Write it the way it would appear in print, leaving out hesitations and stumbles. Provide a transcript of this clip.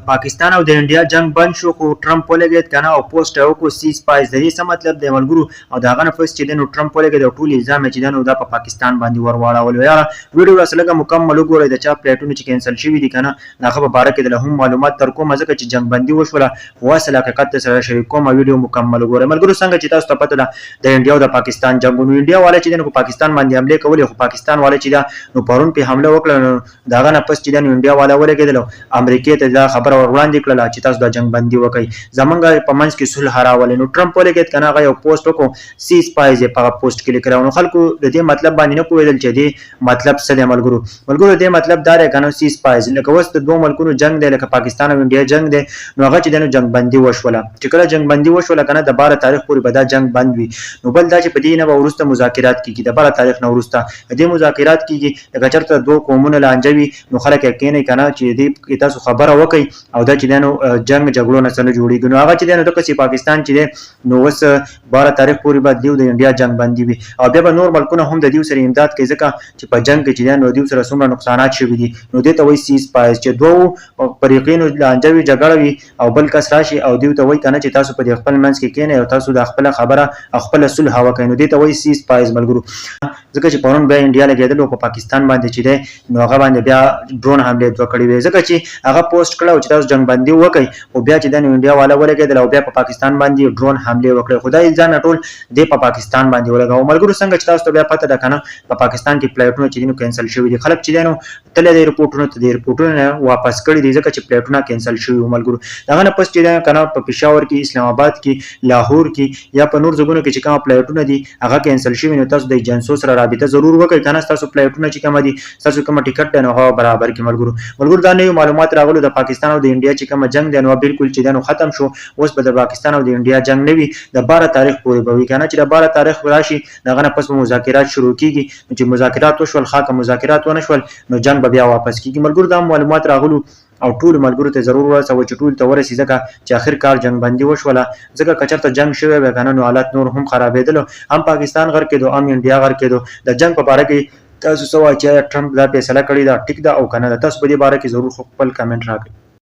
پاکستان او د انډیا جنگ بند شو خو ټرمپ ولګید کنه او پوسټ یو کو سیز پایز د دې څه مطلب دی ملګرو او دا غنه فس چې د ټرمپ ولګید او ټول الزام چې د دا په پاکستان باندې ورواړول یاره ویډیو رسلګه مکمل وګورئ د چا پلیټونو چې کینسل شوی دي کنه دا خبره باره کې د هم معلومات تر کومه ځکه چې جنگ بندي وشوله خو اصل حقیقت سره شریک کوم ویډیو مکمل وګورئ ملګرو څنګه چې تاسو ته پته ده د انډیا او د پاکستان جنگونو انډیا والا چې د پاکستان باندې حمله کولې خو پاکستان والا چې دا نو پرون په حمله وکړه دا غنه پس چې د انډیا والا ولګیدل امریکا ته دا خبر وړاندې کړل چې تاسو د جنگ بندي وکړي زمونږ په منځ کې صلح راولې نو ټرمپ ولګید کنه هغه یو پوسټ وکړو سیز پایز په پوسټ کې لیکلو نو خلکو د دې مطلب باندې نه پوهیدل چې دې مطلب څه دی ملګرو دې مطلب دا دی کنه سیز پایز لکه وست دوه ملکونو جنگ دی لکه پاکستان او انډیا جنگ دی نو هغه چې د جنگ بندي وشوله چې کله جنگ بندي وشوله کنه د 12 تاریخ پورې به دا جنگ بند وي نو بل دا چې په دې نه به ورسته مذاکرات کیږي د 12 تاریخ نه ورسته دې مذاکرات کیږي لکه چرته دوه قومونه لانجوي نو خلک یې کینې کنه چې دې تاسو خبره وکړي او دا چې دنو جنگ جګړو نه سره جوړیږي نو هغه چې دنو د کسي پاکستان چې نو وس 12 تاریخ پورې بعد دیو د انډیا جنگ بندي وي او بیا به نور ملکونه هم د دیو سره امداد کوي ځکه چې په جنگ کې چې نو دیو سره څومره نقصانات شوي دي نو دې ته وایي سیز پایز چې دوه فریقینو لانجوي جګړه وي او بل کس راشي او دیو ته وایي کنه چې تاسو په خپل منځ کې کینې او تاسو د خپل خبره خپل صلح وکړئ نو دې ته وایي سیز پایز ملګرو ځکه چې پرون بیا انډیا لګیدل په پاکستان باندې چې دی نو هغه باندې بیا ډرون حمله وکړي وي ځکه چې هغه پوسټ کړو چې تاسو جنگ بندي وکړي او بیا چې د انډیا والا ولګیدل او بیا په پاکستان باندې ډرون حمله وکړي خدای الزام ټول د په پاکستان باندې ولګاو ملګرو څنګه چې تاسو ته بیا پته ده کنه په پاکستان کې پلیټونه چې دینو کینسل شوی دي خلک چې دینو تل د ریپورټونو واپس کړي دي ځکه چې پلیټونه کینسل شوی ملګرو دا نه پس چې کنه په پېښور کې اسلام آباد کې لاهور کې یا په نور ځایونو کې چې کوم پلیټونه دي هغه کینسل شوی نو تاسو د ایجنسو سره رابطه ضرور وکړئ کنه تاسو پلیټونه چې کوم دي تاسو کوم ټیکټ نه هغه برابر کې ملګرو دا نه معلومات راغلو د پاکستان او د انډیا چې کوم جنگ دی نو بالکل چې دنو ختم شو اوس به د پاکستان او د انډیا جنگ نه وي د 12 تاریخ پورې به وي کنه چې د 12 تاریخ راشي دغه نه پس مذاکرات شروع کیږي چې مذاکرات وشول خاکه مذاکرات ونه شول نو جنگ به بیا واپس کیږي ملګرو دا معلومات راغلو او ټول ملګرو ته ضرور ورسوي چې ټول ته ورسي ځکه چې اخر کار جنگ بندي وشوله ځکه کچرته جنگ شوی به کنه نو حالات نور هم خرابېدل هم پاکستان غر کېدو هم انډیا غر کېدو د جنگ په اړه کې تاسو سوال چې ټرمپ دا فیصله کړې ده ټیک ده او کنه تاسو په دې اړه کې ضرور خپل کمنټ راکړئ